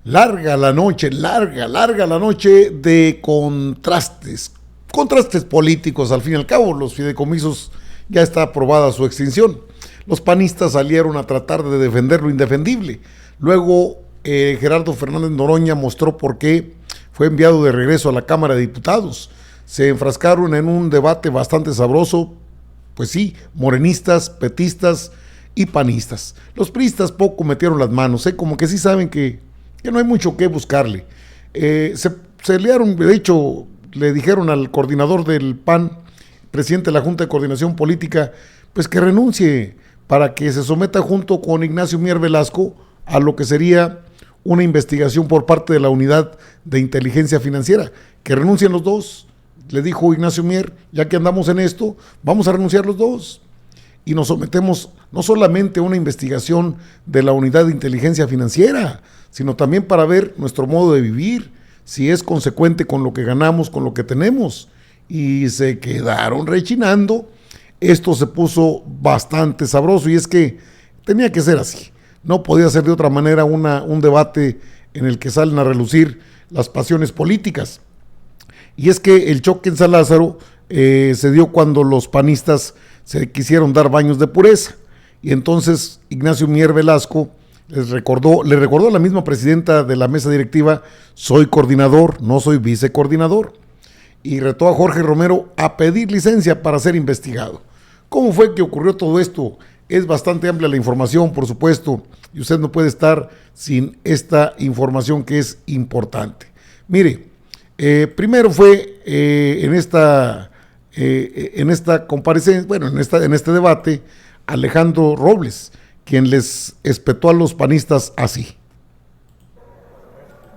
Larga la noche, larga la noche de contrastes políticos. Al fin y al cabo, los fideicomisos ya está aprobada su extinción. Los panistas salieron a tratar de defender lo indefendible. Luego, Gerardo Fernández Noroña mostró por qué fue enviado de regreso a la Cámara de Diputados. Se enfrascaron en un debate bastante sabroso, pues sí, morenistas, petistas y panistas. Los priistas poco metieron las manos, como que sí saben que no hay mucho que buscarle. Se liaron, de hecho, le dijeron al coordinador del PAN, presidente de la Junta de Coordinación Política, pues que renuncie para que se someta junto con Ignacio Mier Velasco a lo que sería una investigación por parte de la Unidad de Inteligencia Financiera, que renuncien los dos. Le dijo Ignacio Mier, ya que andamos en esto, vamos a renunciar los dos y nos sometemos no solamente a una investigación de la Unidad de Inteligencia Financiera, sino también para ver nuestro modo de vivir, si es consecuente con lo que ganamos, con lo que tenemos. Y se quedaron rechinando. Esto se puso bastante sabroso y es que tenía que ser así. No podía ser de otra manera un debate en el que salen a relucir las pasiones políticas. Y es que el choque en San Lázaro se dio cuando los panistas se quisieron dar baños de pureza. Y entonces Ignacio Mier Velasco le recordó a la misma presidenta de la mesa directiva: soy coordinador, no soy vicecoordinador. Y retó a Jorge Romero a pedir licencia para ser investigado. ¿Cómo fue que ocurrió todo esto? Es bastante amplia la información, por supuesto, y usted no puede estar sin esta información que es importante. Mire, primero fue en esta comparecencia, bueno, en este debate, Alejandro Robles, quien les espetó a los panistas así.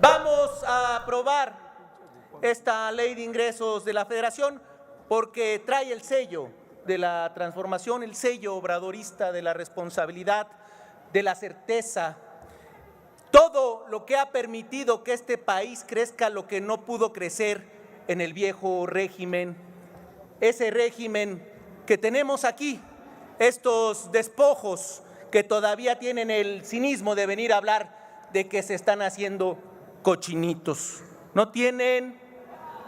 Vamos a aprobar esta ley de ingresos de la Federación porque trae el sello de la transformación, el sello obradorista de la responsabilidad, de la certeza, todo lo que ha permitido que este país crezca lo que no pudo crecer en el viejo régimen, ese régimen que tenemos aquí, estos despojos que todavía tienen el cinismo de venir a hablar de que se están haciendo cochinitos. No tienen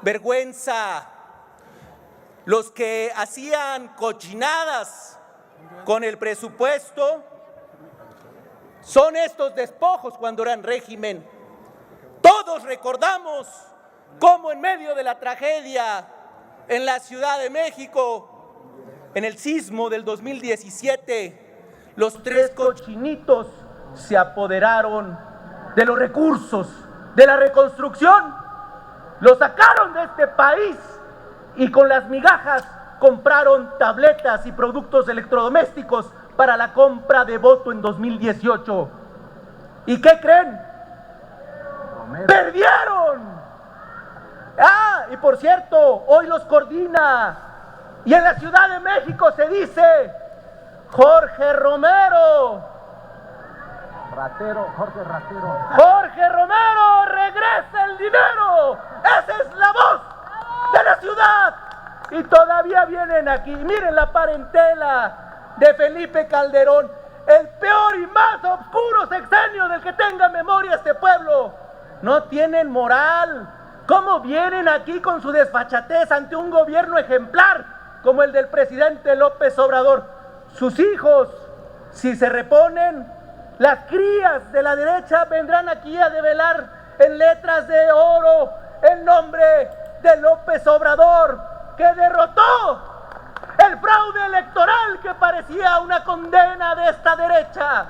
vergüenza. Los que hacían cochinadas con el presupuesto son estos despojos cuando eran régimen. Todos recordamos cómo en medio de la tragedia en la Ciudad de México, en el sismo del 2017, los tres cochinitos se apoderaron de los recursos de la reconstrucción, los sacaron de este país y con las migajas compraron tabletas y productos electrodomésticos para la compra de voto en 2018. ¿Y qué creen? ¡Perdieron! Y por cierto, hoy los coordina y en la Ciudad de México se dice Jorge Romero. Jorge Ratero. Jorge Romero, regresa el dinero. Esa es la voz de la ciudad. Y todavía vienen aquí. Miren la parentela de Felipe Calderón, el peor y más oscuro sexenio del que tenga memoria este pueblo. No tienen moral. ¿Cómo vienen aquí con su desfachatez ante un gobierno ejemplar como el del presidente López Obrador? Sus hijos, si se reponen, las crías de la derecha vendrán aquí a develar en letras de oro el nombre de López Obrador, que derrotó el fraude electoral que parecía una condena de esta derecha.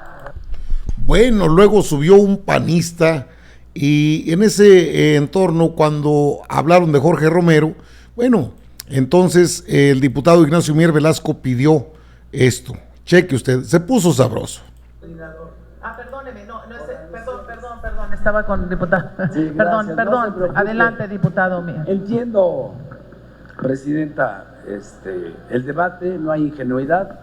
Bueno, luego subió un panista y en ese entorno, cuando hablaron de Jorge Romero, bueno, entonces el diputado Ignacio Mier Velasco pidió esto. Cheque usted, se puso sabroso. Perdóneme, perdón, estaba con diputado. Sí, gracias, perdón, no adelante, diputado mío. Entiendo, presidenta, el debate, no hay ingenuidad.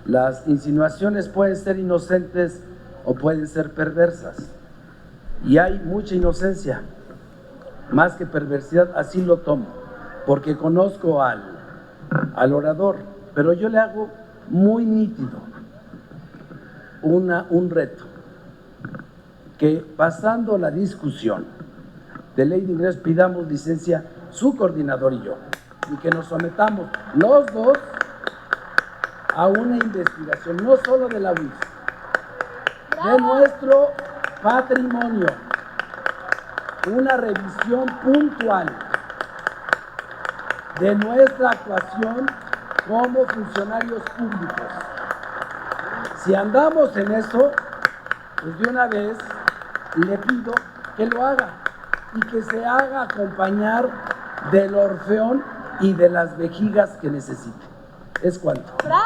Las insinuaciones pueden ser inocentes o pueden ser perversas. Y hay mucha inocencia, más que perversidad, así lo tomo, porque conozco al orador, pero yo le hago muy nítido un reto. que pasando la discusión de ley de ingresos pidamos licencia su coordinador y yo, y que nos sometamos los dos a una investigación, no solo de la UIF, de nuestro patrimonio, una revisión puntual de nuestra actuación como funcionarios públicos. Si andamos en eso, pues de una vez le pido que lo haga y que se haga acompañar del orfeón y de las vejigas que necesite. Es cuanto. ¡Bravo!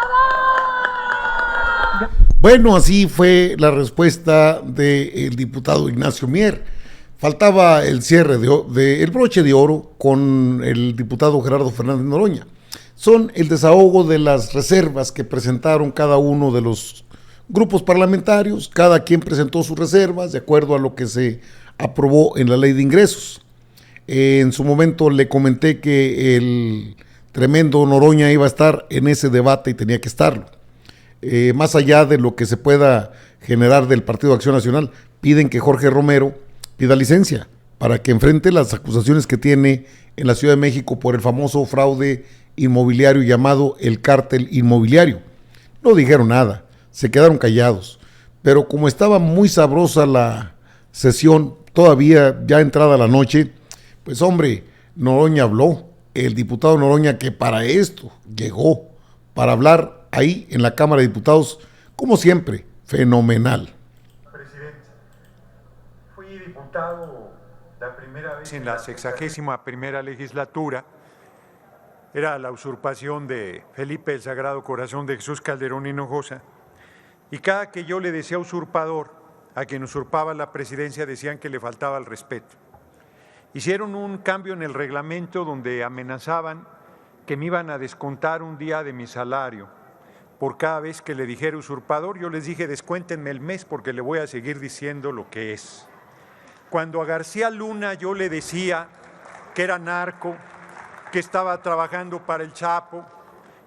Bueno, así fue la respuesta del diputado Ignacio Mier. Faltaba el cierre el broche de oro con el diputado Gerardo Fernández Noroña. Son el desahogo de las reservas que presentaron cada uno de los grupos parlamentarios. Cada quien presentó sus reservas de acuerdo a lo que se aprobó en la ley de ingresos. En su momento le comenté que el tremendo Noroña iba a estar en ese debate y tenía que estarlo. Más allá de lo que se pueda generar del Partido Acción Nacional, piden que Jorge Romero pida licencia para que enfrente las acusaciones que tiene en la Ciudad de México por el famoso fraude inmobiliario llamado el cártel inmobiliario. No dijeron nada, se quedaron callados, pero como estaba muy sabrosa la sesión, todavía ya entrada la noche, pues hombre, Noroña habló, el diputado Noroña, que para esto llegó, para hablar ahí en la Cámara de Diputados, como siempre, fenomenal. Presidente, fui diputado la primera vez en la 61ª legislatura. Era la usurpación de Felipe el Sagrado Corazón de Jesús Calderón Hinojosa. Y cada que yo le decía usurpador a quien usurpaba la presidencia, decían que le faltaba el respeto. Hicieron un cambio en el reglamento donde amenazaban que me iban a descontar un día de mi salario por cada vez que le dijera usurpador. Yo les dije, descuéntenme el mes porque le voy a seguir diciendo lo que es. Cuando a García Luna yo le decía que era narco, que estaba trabajando para el Chapo,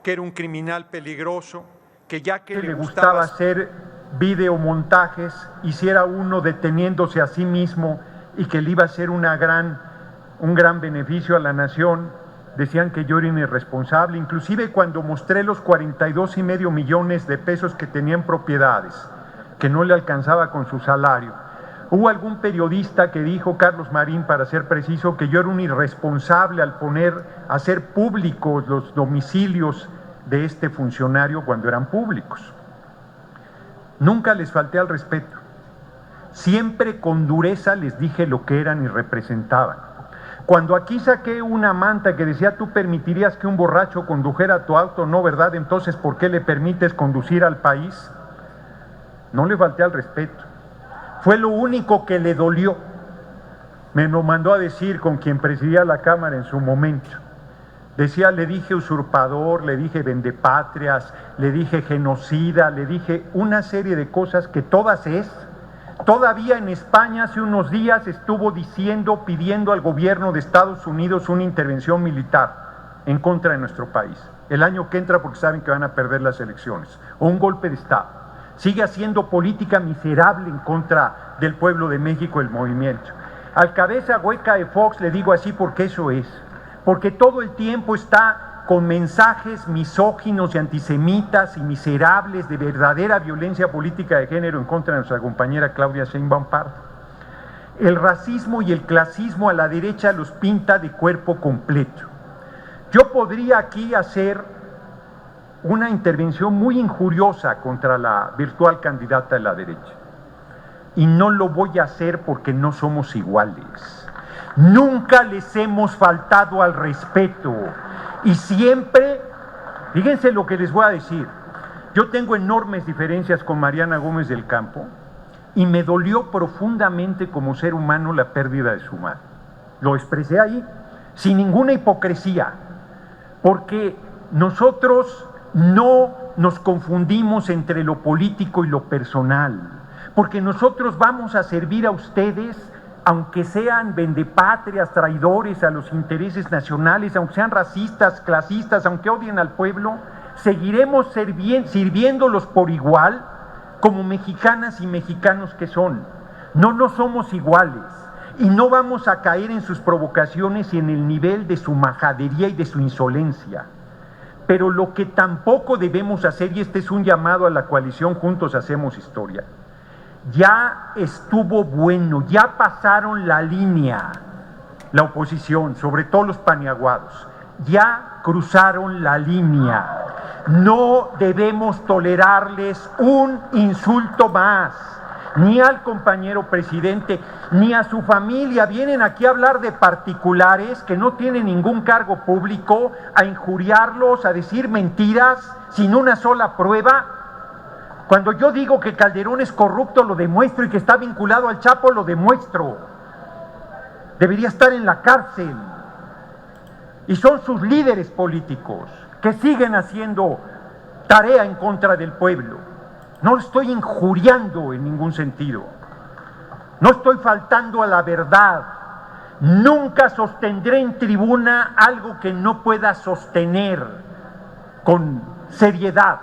que era un criminal peligroso, que ya que le gustaba hacer videomontajes, hiciera uno deteniéndose a sí mismo y que le iba a hacer un gran beneficio a la nación, decían que yo era un irresponsable. Inclusive cuando mostré los 42.5 millones de pesos que tenía en propiedades, que no le alcanzaba con su salario, hubo algún periodista que dijo, Carlos Marín para ser preciso, que yo era un irresponsable al hacer públicos los domicilios de este funcionario cuando eran públicos. Nunca les falté al respeto. Siempre con dureza les dije lo que eran y representaban. Cuando aquí saqué una manta que decía, tú permitirías que un borracho condujera tu auto, ¿no, verdad? Entonces, ¿por qué le permites conducir al país? No le falté al respeto. Fue lo único que le dolió. Me lo mandó a decir con quien presidía la Cámara en su momento. Decía, le dije usurpador, le dije vendepatrias, le dije genocida, le dije una serie de cosas que todas es. Todavía en España hace unos días estuvo pidiendo al gobierno de Estados Unidos una intervención militar en contra de nuestro país. El año que entra porque saben que van a perder las elecciones. O un golpe de Estado. Sigue haciendo política miserable en contra del pueblo de México, el movimiento. Al cabeza hueca de Fox le digo así porque eso es. Porque todo el tiempo está con mensajes misóginos y antisemitas y miserables de verdadera violencia política de género en contra de nuestra compañera Claudia Sheinbaum Pardo. El racismo y el clasismo a la derecha los pinta de cuerpo completo. Yo podría aquí hacer una intervención muy injuriosa contra la virtual candidata de la derecha. Y no lo voy a hacer porque no somos iguales. Nunca les hemos faltado al respeto. Y siempre, fíjense lo que les voy a decir, yo tengo enormes diferencias con Mariana Gómez del Campo y me dolió profundamente como ser humano la pérdida de su madre. Lo expresé ahí, sin ninguna hipocresía, porque nosotros no nos confundimos entre lo político y lo personal, porque nosotros vamos a servir a ustedes aunque sean vendepatrias, traidores a los intereses nacionales, aunque sean racistas, clasistas, aunque odien al pueblo, seguiremos sirviéndolos por igual como mexicanas y mexicanos que son. No somos iguales y no vamos a caer en sus provocaciones y en el nivel de su majadería y de su insolencia. Pero lo que tampoco debemos hacer, y este es un llamado a la coalición Juntos Hacemos Historia, ya estuvo bueno, ya pasaron la línea, la oposición, sobre todo los paniaguados, ya cruzaron la línea. No debemos tolerarles un insulto más, ni al compañero presidente, ni a su familia. Vienen aquí a hablar de particulares que no tienen ningún cargo público, a injuriarlos, a decir mentiras sin una sola prueba. Cuando yo digo que Calderón es corrupto, lo demuestro, y que está vinculado al Chapo, lo demuestro. Debería estar en la cárcel. Y son sus líderes políticos que siguen haciendo tarea en contra del pueblo. No lo estoy injuriando en ningún sentido. No estoy faltando a la verdad. Nunca sostendré en tribuna algo que no pueda sostener con seriedad.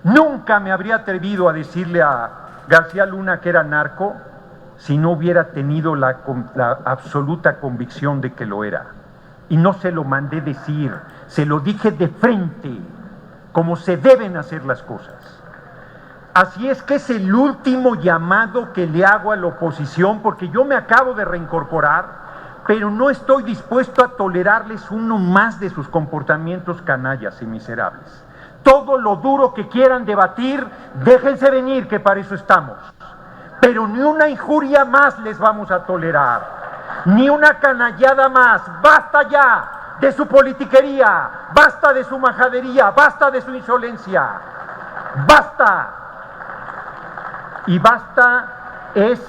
Nunca me habría atrevido a decirle a García Luna que era narco si no hubiera tenido la absoluta convicción de que lo era. Y no se lo mandé decir, se lo dije de frente, como se deben hacer las cosas. Así es que es el último llamado que le hago a la oposición, porque yo me acabo de reincorporar, pero no estoy dispuesto a tolerarles uno más de sus comportamientos canallas y miserables. Todo lo duro que quieran debatir, déjense venir, que para eso estamos. Pero ni una injuria más les vamos a tolerar, ni una canallada más. Basta ya de su politiquería, basta de su majadería, basta de su insolencia. Basta. Y basta es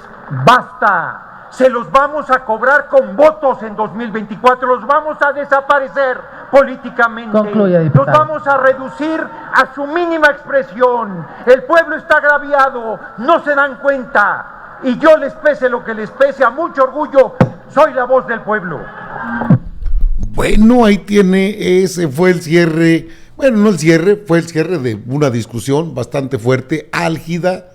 basta. Se los vamos a cobrar con votos en 2024, los vamos a desaparecer políticamente. Concluya, diputado. Los vamos a reducir a su mínima expresión. El pueblo está agraviado, no se dan cuenta. Y yo, les pese lo que les pese, a mucho orgullo, soy la voz del pueblo. Bueno, ahí tiene, ese fue el cierre, bueno, no el cierre, fue el cierre de una discusión bastante fuerte, álgida,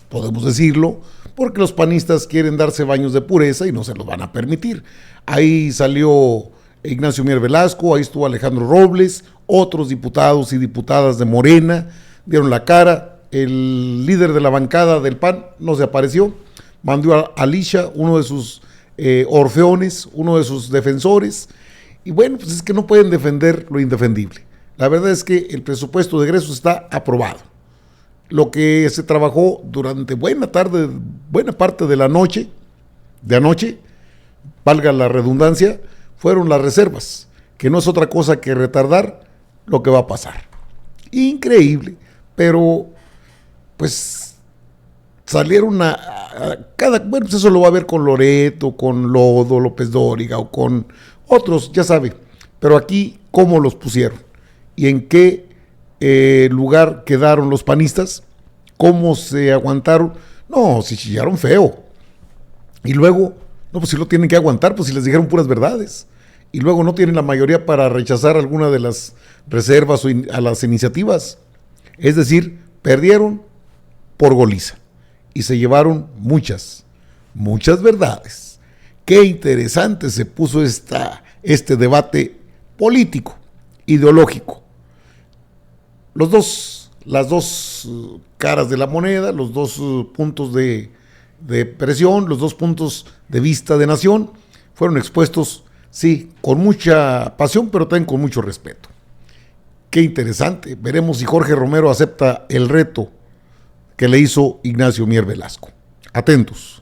podemos decirlo, porque los panistas quieren darse baños de pureza y no se los van a permitir. Ahí salió Ignacio Mier Velasco, ahí estuvo Alejandro Robles, otros diputados y diputadas de Morena dieron la cara. El líder de la bancada del PAN no se apareció, mandó a Alicia, uno de sus orfeones, uno de sus defensores, y bueno, pues es que no pueden defender lo indefendible. La verdad es que el presupuesto de egresos está aprobado. Lo que se trabajó durante buena parte de la noche, de anoche, valga la redundancia, fueron las reservas, que no es otra cosa que retardar lo que va a pasar. Increíble, pero pues salieron bueno, pues eso lo va a ver con Loreto, con Lodo, López Dóriga o con otros, ya sabe, pero aquí cómo los pusieron y en qué lugar quedaron los panistas, cómo se aguantaron. No, si chillaron feo. Y luego, no, pues si lo tienen que aguantar, pues si les dijeron puras verdades. Y luego no tienen la mayoría para rechazar alguna de las reservas o a las iniciativas. Es decir, perdieron por goliza. Y se llevaron muchas verdades. Qué interesante se puso este debate político, ideológico. Las dos caras de la moneda, los dos puntos de presión, los dos puntos de vista de nación, fueron expuestos, sí, con mucha pasión, pero también con mucho respeto. Qué interesante. Veremos si Jorge Romero acepta el reto que le hizo Ignacio Mier Velasco. Atentos.